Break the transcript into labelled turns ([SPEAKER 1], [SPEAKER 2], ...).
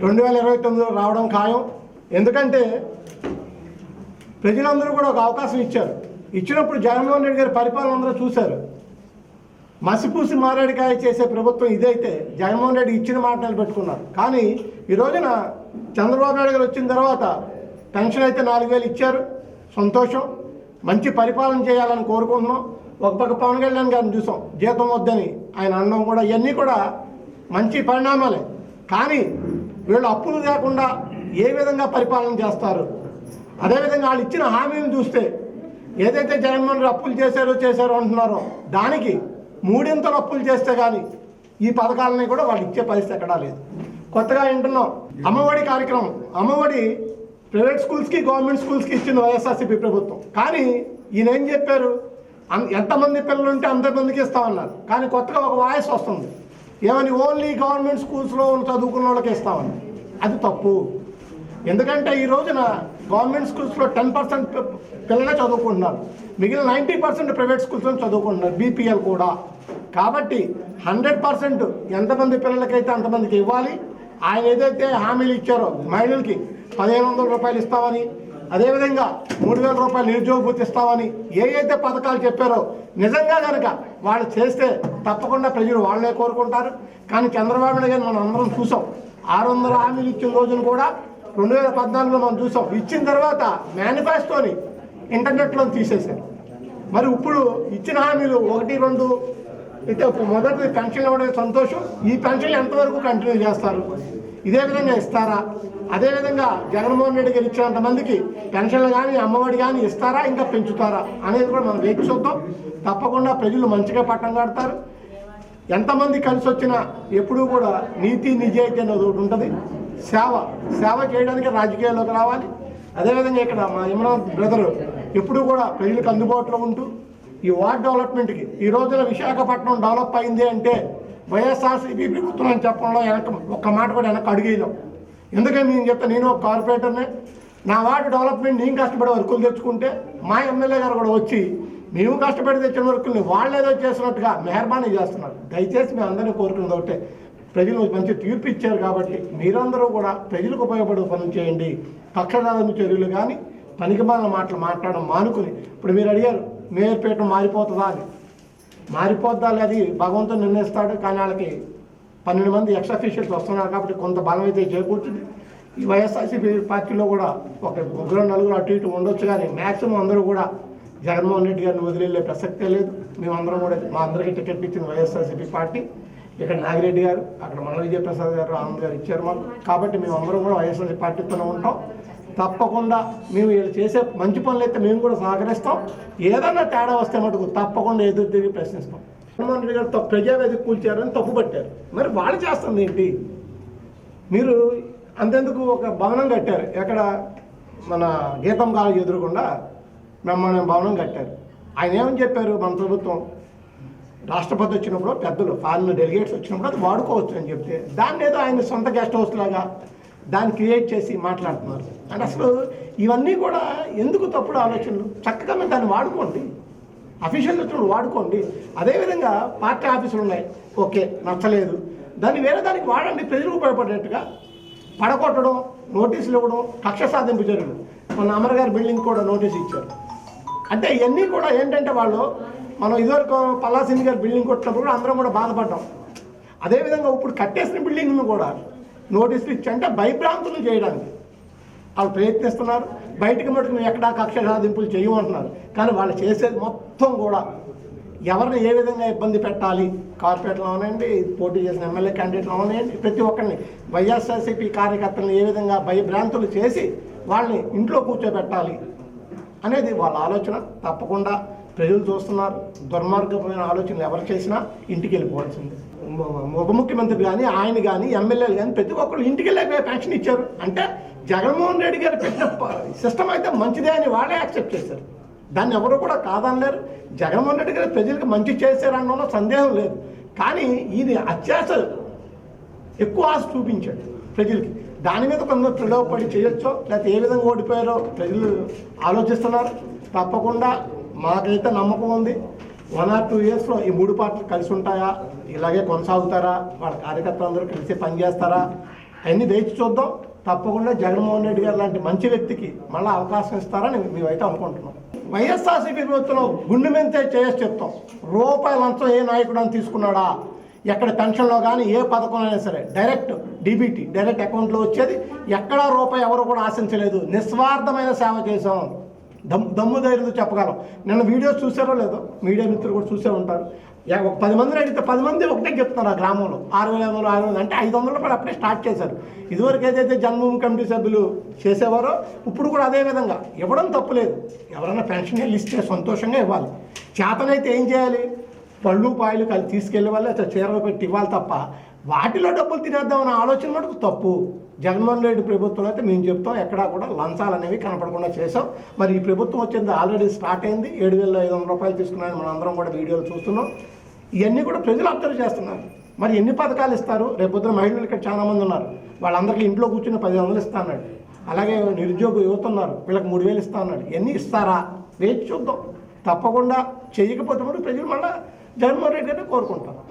[SPEAKER 1] 2029లో రావడం ఖాయం. ఎందుకంటే ప్రజలందరూ కూడా ఒక అవకాశం ఇచ్చారు. ఇచ్చినప్పుడు జగన్మోహన్ రెడ్డి గారి పరిపాలన అందరూ చూశారు. మసిపూసి మారేడికాయ చేసే ప్రభుత్వం ఇదైతే జగన్మోహన్ రెడ్డి ఇచ్చిన మాట నిలబెట్టుకున్నారు. కానీ ఈ రోజున చంద్రబాబు నాయుడు గారు వచ్చిన తర్వాత పెన్షన్ అయితే 4000 ఇచ్చారు, సంతోషం. మంచి పరిపాలన చేయాలని కోరుకుంటున్నాం. ఒక పక్క పవన్ కళ్యాణ్ గారిని చూసాం, జీతం వద్దని ఆయన అనడం కూడా, ఇవన్నీ కూడా మంచి పరిణామాలే. కానీ వీళ్ళు అప్పులు లేకుండా ఏ విధంగా పరిపాలన చేస్తారు? అదేవిధంగా వాళ్ళు ఇచ్చిన హామీలు చూస్తే ఏదైతే జగన్మోహన్ రెడ్డి అప్పులు చేశారో అంటున్నారో దానికి 3 అప్పులు చేస్తే కానీ ఈ పథకాలని కూడా వాళ్ళు ఇచ్చే పరిస్థితి ఎక్కడా లేదు. కొత్తగా వింటున్నాం అమ్మఒడి కార్యక్రమం. అమ్మఒడి ప్రైవేట్ స్కూల్స్కి గవర్నమెంట్ స్కూల్స్కి ఇచ్చింది వైఎస్ఆర్సీపీ ప్రభుత్వం. కానీ ఈయన ఏం చెప్పారు? ఎంతమంది పిల్లలు ఉంటే అంతమందికి ఇస్తామన్నారు. కానీ కొత్తగా ఒక వాయిస్ వస్తుంది, ఏమని ఓన్లీ గవర్నమెంట్ స్కూల్స్లో చదువుకున్న వాళ్ళకి ఇస్తామని. అది తప్పు. ఎందుకంటే ఈ రోజున గవర్నమెంట్ స్కూల్స్లో 10% పిల్లలే చదువుకుంటున్నారు, మిగిలిన 90% ప్రైవేట్ స్కూల్స్లో చదువుకుంటున్నారు, బీపీఎల్ కూడా. కాబట్టి 100% ఎంతమంది పిల్లలకైతే అంతమందికి ఇవ్వాలి. ఆయన ఏదైతే హామీలు ఇచ్చారో మహిళలకి 1500 రూపాయలు ఇస్తామని, అదేవిధంగా 3000 రూపాయలు నిరుద్యోగ భృతి ఇస్తామని ఏదైతే పథకాలు చెప్పారో నిజంగా కనుక వాళ్ళు చేస్తే తప్పకుండా ప్రజలు వాళ్ళే కోరుకుంటారు. కానీ చంద్రబాబు నాయుడు గారిని మనం అందరం చూసాం. 600 హామీలు ఇచ్చిన రోజున కూడా 2014లో మనం చూసాం. ఇచ్చిన తర్వాత మేనిఫెస్టోని ఇంటర్నెట్లో తీసేశారు. మరి ఇప్పుడు ఇచ్చిన హామీలు 1, 2 అయితే మొదటి పెన్షన్ ఇవ్వడం సంతోషం. ఈ పెన్షన్లు ఎంతవరకు కంటిన్యూ చేస్తారు? ఇదే విధంగా ఇస్తారా? అదేవిధంగా జగన్మోహన్ రెడ్డి గారు ఇచ్చినంత మందికి పెన్షన్లు కానీ అమ్మఒడి కానీ ఇస్తారా, ఇంకా పెంచుతారా అనేది కూడా మనం వేచి చూద్దాం. తప్పకుండా ప్రజలు మంచిగా పట్టం కడతారు. ఎంతమంది కలిసి వచ్చినా ఎప్పుడూ కూడా నీతి నిజాయితీ అనేది ఒకటి ఉంటుంది. సేవ చేయడానికి రాజకీయాల్లోకి రావాలి. అదేవిధంగా ఇక్కడ మా ఇమ్రాన్ బ్రదరు ఎప్పుడూ కూడా ప్రజలకు అందుబాటులో ఉంటూ ఈ వార్డ్ డెవలప్మెంట్కి ఈ రోజున విశాఖపట్నం డెవలప్ అయింది అంటే వైఎస్ఆర్సీపీ ప్రభుత్వం అని చెప్పడంలో ఒక్క మాట కూడా వెనక్కి అడిగేయలేం. ఎందుకని నేను చెప్తా, నేను ఒక కార్పొరేటర్నే. నా వార్డు డెవలప్మెంట్ నేను కష్టపడే వర్కులు తెచ్చుకుంటే మా ఎమ్మెల్యే గారు కూడా వచ్చి మేము కష్టపడి తెచ్చిన వర్కుల్ని వాళ్ళు ఏదో చేసినట్టుగా మెహర్బానీ చేస్తున్నారు. దయచేసి మేము అందరినీ కోరుకున్నది ఒకటే, ప్రజలు మంచి తీర్పు ఇచ్చారు కాబట్టి మీరందరూ కూడా ప్రజలకు ఉపయోగపడే పనులు చేయండి. పక్షదాన చర్యలు కానీ పనికిమాలిన మాటలు మాట్లాడడం మానుకుని, ఇప్పుడు మీరు అడిగారు మేయర్ పీఠం మారిపోతుందా అని. మారిపోద్దా అది భగవంతుడు నిర్ణయిస్తాడు. కానీ వాళ్ళకి 12 మంది ఎక్స్ అఫీషియల్స్ వస్తున్నారు కాబట్టి కొంత బలం అయితే చేకూర్చుంది. ఈ వైఎస్ఆర్సీపీ పార్టీలో కూడా ఒక 3-4 అటు ఇటు ఉండొచ్చు, కానీ మ్యాక్సిమం అందరూ కూడా జగన్మోహన్ రెడ్డి గారిని వదిలేళ్ళే ప్రసక్తే లేదు. మేమందరం కూడా మా అందరికీ టికెట్ ఇచ్చింది వైఎస్ఆర్సీపీ పార్టీ. ఇక్కడ నాగిరెడ్డి గారు, అక్కడ మండల విజయప్రసాద్ గారు, ఆనంద్ గారు ఇచ్చారు మాకు. కాబట్టి మేమందరం కూడా వైఎస్ఆర్సీపీ పార్టీతోనే ఉంటాం. తప్పకుండా మేము వీళ్ళు చేసే మంచి పనులు అయితే మేము కూడా సహకరిస్తాం. ఏదన్నా తేడా వస్తే మటుకు తప్పకుండా ఎదురు తిరిగి ప్రశ్నిస్తాం. జగన్మోహన్ రెడ్డి గారు ప్రజావేదిక కూల్చారని తప్పు పట్టారు. మరి వాళ్ళు చేస్తుంది ఏంటి? మీరు అంతెందుకు ఒక భవనం కట్టారు, ఎక్కడ మన గీతం కాలేజ్ ఎదురుకుండా బ్రహ్మాండ భవనం కట్టారు. ఆయన ఏమని చెప్పారు? మన ప్రభుత్వం రాష్ట్రపతి వచ్చినప్పుడు పెద్దలు ఫారిన్ డెలిగేట్స్ వచ్చినప్పుడు అది వాడుకోవచ్చు అని చెప్తే దాన్ని ఏదో ఆయన సొంత గెస్ట్ హౌస్ లాగా దాన్ని క్రియేట్ చేసి మాట్లాడుతున్నారు. అంటే అసలు ఇవన్నీ కూడా ఎందుకు తప్పుడు ఆలోచనలు? చక్కగా మేము దాన్ని వాడుకోండి, అఫీషియల్ వచ్చినప్పుడు వాడుకోండి. అదేవిధంగా పార్టీ ఆఫీసులు ఉన్నాయి, ఓకే నచ్చలేదు, దాన్ని వేరే దానికి వాడండి. ప్రజలకు ఉపయోగపడేట్టుగా పడగొట్టడం, నోటీసులు ఇవ్వడం, కక్ష సాధింపు చర్యలు. మన అమరగారి బిల్డింగ్ కూడా నోటీసు ఇచ్చారు. అంటే ఇవన్నీ కూడా ఏంటంటే వాళ్ళు మనం ఇదివరకు పల్లాసింగ్ గారి బిల్డింగ్ కొట్టినప్పుడు కూడా అందరం కూడా బాధపడ్డాం. అదేవిధంగా ఇప్పుడు కట్టేసిన బిల్డింగ్ను కూడా నోటీసులు ఇచ్చి అంటే భయభ్రాంతులు చేయడానికి వాళ్ళు ప్రయత్నిస్తున్నారు. బయటకు మటుకు మేము ఎక్కడా కక్ష సాధింపులు చేయమంటున్నారు. కానీ వాళ్ళు చేసేది మొత్తం కూడా ఎవరిని ఏ విధంగా ఇబ్బంది పెట్టాలి, కార్పొరేట్లో అవనండి, పోటీ చేసిన ఎమ్మెల్యే క్యాండిడేట్లు అవనండి, ప్రతి ఒక్కరిని వైఎస్ఆర్సీపీ కార్యకర్తలను ఏ విధంగా భయభ్రాంతులు చేసి వాళ్ళని ఇంట్లో కూర్చోబెట్టాలి అనేది వాళ్ళ ఆలోచన. తప్పకుండా ప్రజలు చూస్తున్నారు. దుర్మార్గమైన ఆలోచనలు ఎవరు చేసినా ఇంటికి వెళ్ళిపోవాల్సిందే. ఉప ముఖ్యమంత్రి కానీ ఆయన కానీ ఎమ్మెల్యేలు కానీ ప్రతి ఒక్కరు ఇంటికి వెళ్ళే పెన్షన్ ఇచ్చారు. అంటే జగన్మోహన్ రెడ్డి గారు పెట్టిన సిస్టమ్ అయితే మంచిదే అని వాళ్ళే యాక్సెప్ట్ చేశారు. దాన్ని ఎవరు కూడా కాదనలేరు. జగన్మోహన్ రెడ్డి గారు ప్రజలకు మంచి చేశారన్న సందేహం లేదు. కానీ ఇది అత్యాశ ఎక్కువ ఆశ చూపించాడు ప్రజలకి. దాని మీద కొందరు ప్రలోభపడి చేయొచ్చో లేకపోతే ఏ విధంగా ఓడిపోయారో ప్రజలు ఆలోచిస్తున్నారు. తప్పకుండా మాకైతే నమ్మకం ఉంది 1 or 2 yearsలో ఈ 3 పార్టీలు కలిసి ఉంటాయా, ఇలాగే కొనసాగుతారా, వాళ్ళ కార్యకర్తలు అందరూ కలిసి పనిచేస్తారా అవన్నీ వేచి చూద్దాం. తప్పకుండా జగన్మోహన్ రెడ్డి గారు లాంటి మంచి వ్యక్తికి మళ్ళీ అవకాశం ఇస్తారని మేమైతే అనుకుంటున్నాం. వైఎస్ఆర్సీపీ ప్రభుత్వంలో గుండె మెంతే చేసి చెప్తాం. రూపాయలు లంచం ఏ నాయకుడు అని తీసుకున్నాడా? ఎక్కడ పెన్షన్లో కానీ ఏ పథకంలో అయినా సరే డైరెక్ట్ డీబీటీ డైరెక్ట్ అకౌంట్లో వచ్చేది. ఎక్కడా రూపాయి ఎవరు కూడా ఆశించలేదు. నిస్వార్థమైన సేవ చేసాం. దమ్ము ధైర్యంతో చెప్పగలం. నిన్న వీడియోస్ చూసారో లేదో, మీడియా మిత్రులు కూడా చూసే ఉంటారు. ఒక 10 మందిని అడిగితే 10 మంది ఒకటే చెప్తున్నారు. ఆ గ్రామంలో 6,500 అంటే 500 రూపాయలు అప్పుడే స్టార్ట్ చేశారు. ఇదివరకు ఏదైతే జన్మభూమి కమిటీ సభ్యులు చేసేవారో ఇప్పుడు కూడా అదే విధంగా ఇవ్వడం తప్పులేదు. ఎవరైనా పెన్షన్ ఇస్తే సంతోషంగా ఇవ్వాలి. చేతనైతే ఏం చేయాలి? పళ్ళు పాయలు కలిసి తీసుకెళ్ళే వాళ్ళు అట్లా చీరలు పెట్టి ఇవ్వాలి తప్ప వాటిలో డబ్బులు తినేద్దామన్న ఆలోచన మటుకు తప్పు. జగన్మోహన్ రెడ్డి ప్రభుత్వం అయితే మేము చెప్తాం, ఎక్కడా కూడా లంచాలు అనేవి కనపడకుండా చేసాం. మరి ఈ ప్రభుత్వం వచ్చింది ఆల్రెడీ స్టార్ట్ అయింది. 7,500 రూపాయలు తీసుకున్నాయని మనం అందరం కూడా వీడియోలు చూస్తున్నాం. ఇవన్నీ కూడా ప్రజలు అబ్జర్వ్ చేస్తున్నారు. మరి ఎన్ని పథకాలు ఇస్తారు? రేపొద్దున మహిళలు ఇక్కడ చాలామంది ఉన్నారు. వాళ్ళందరికీ ఇంట్లో కూర్చుని 10,000 ఇస్తా అన్నాడు. అలాగే నిరుద్యోగ యువత ఉన్నారు, వీళ్ళకి 3,000 ఇస్తా అన్నాడు. ఇవన్నీ ఇస్తారా? వేచి చూద్దాం. తప్పకుండా చేయకపోతే ప్రజలు మళ్ళీ జగన్మోహన్ రెడ్డి గారిని కోరుకుంటారు.